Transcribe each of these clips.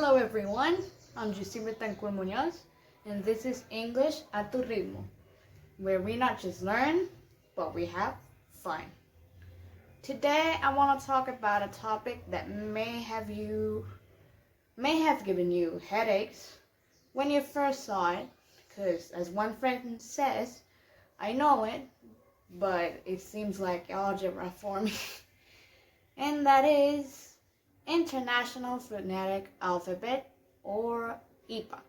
Hello everyone, I'm Justine Muñoz, and this is English a tu ritmo, where we not just learn, but we have fun. Today I want to talk about a topic that may have given you headaches when you first saw it, because as one friend says, I know it, but it seems like algebra for me. And that is International Phonetic Alphabet, or IPA.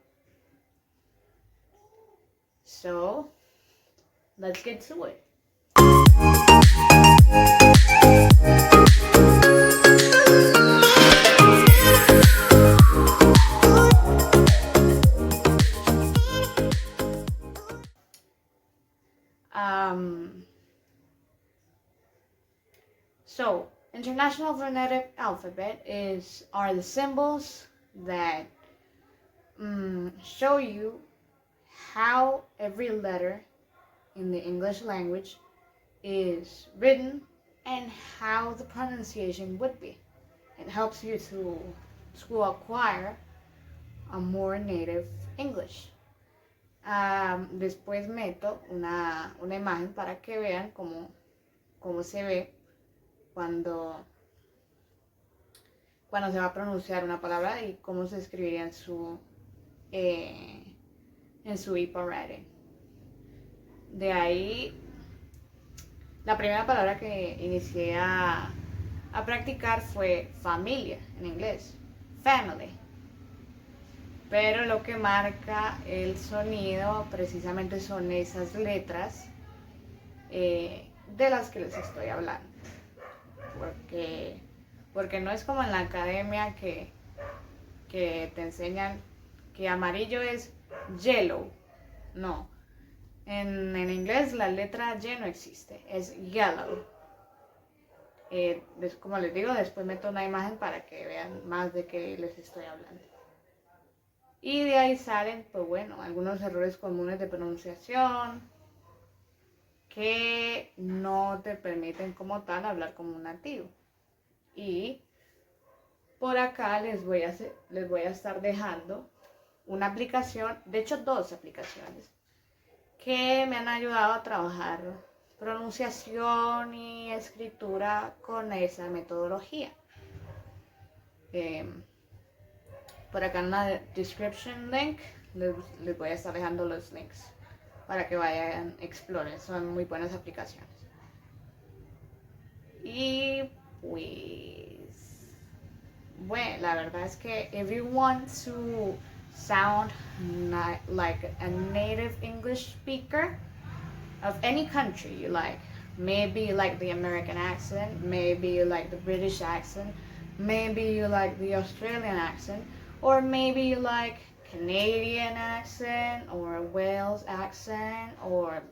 So, let's get to it. So, International Phonetic Alphabet are the symbols that show you how every letter in the English language is written and how the pronunciation would be. It helps you to acquire a more native English. Después meto una imagen para que vean cómo se ve cuando se va a pronunciar una palabra y cómo se escribiría en su IPA writing. De ahí, la primera palabra que inicié a practicar fue familia en inglés, family. Pero lo que marca el sonido precisamente son esas letras de las que les estoy hablando. Porque no es como en la academia que te enseñan que amarillo es yellow. No. En inglés la letra Y no existe, es yellow. Como les digo, después meto una imagen para que vean más de qué les estoy hablando. Y de ahí salen, pues bueno, algunos errores comunes de pronunciación que no te permiten como tal hablar como un nativo. Y por acá les voy a estar dejando una aplicación, de hecho 2 aplicaciones, que me han ayudado a trabajar pronunciación y escritura con esa metodología. Por acá en la description link les voy a estar dejando los links para que vayan, exploren, son muy buenas aplicaciones. Y pues, bueno, la verdad es que if you want to sound like a native English speaker of any country you like, maybe you like the American accent, maybe you like the British accent, maybe you like the Australian accent, or maybe you like Canadian accent or Wales accent, or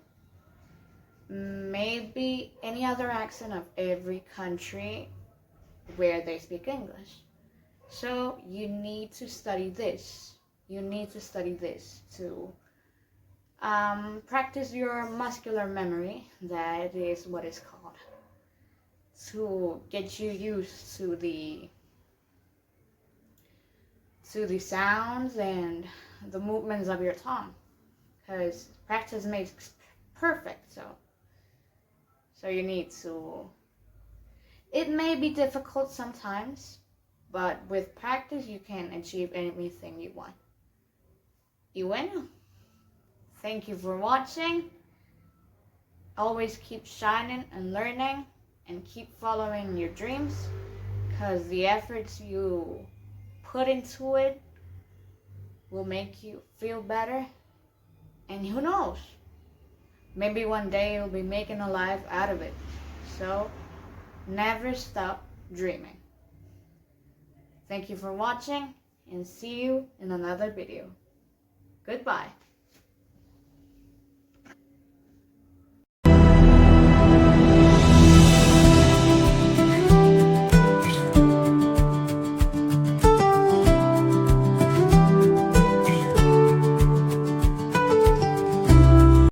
maybe any other accent of every country where they speak English. So you need to study this. You need to study this to practice your muscular memory, that is what it's called, to get you used to the sounds and the movements of your tongue, because practice makes perfect. So you need to, it may be difficult sometimes, but with practice you can achieve anything you want. Y bueno, thank you for watching. Always keep shining and learning, and keep following your dreams, because the efforts you put into it will make you feel better. And who knows, maybe one day you'll be making a life out of it. So never stop dreaming. Thank you for watching, and see you in another video. Goodbye.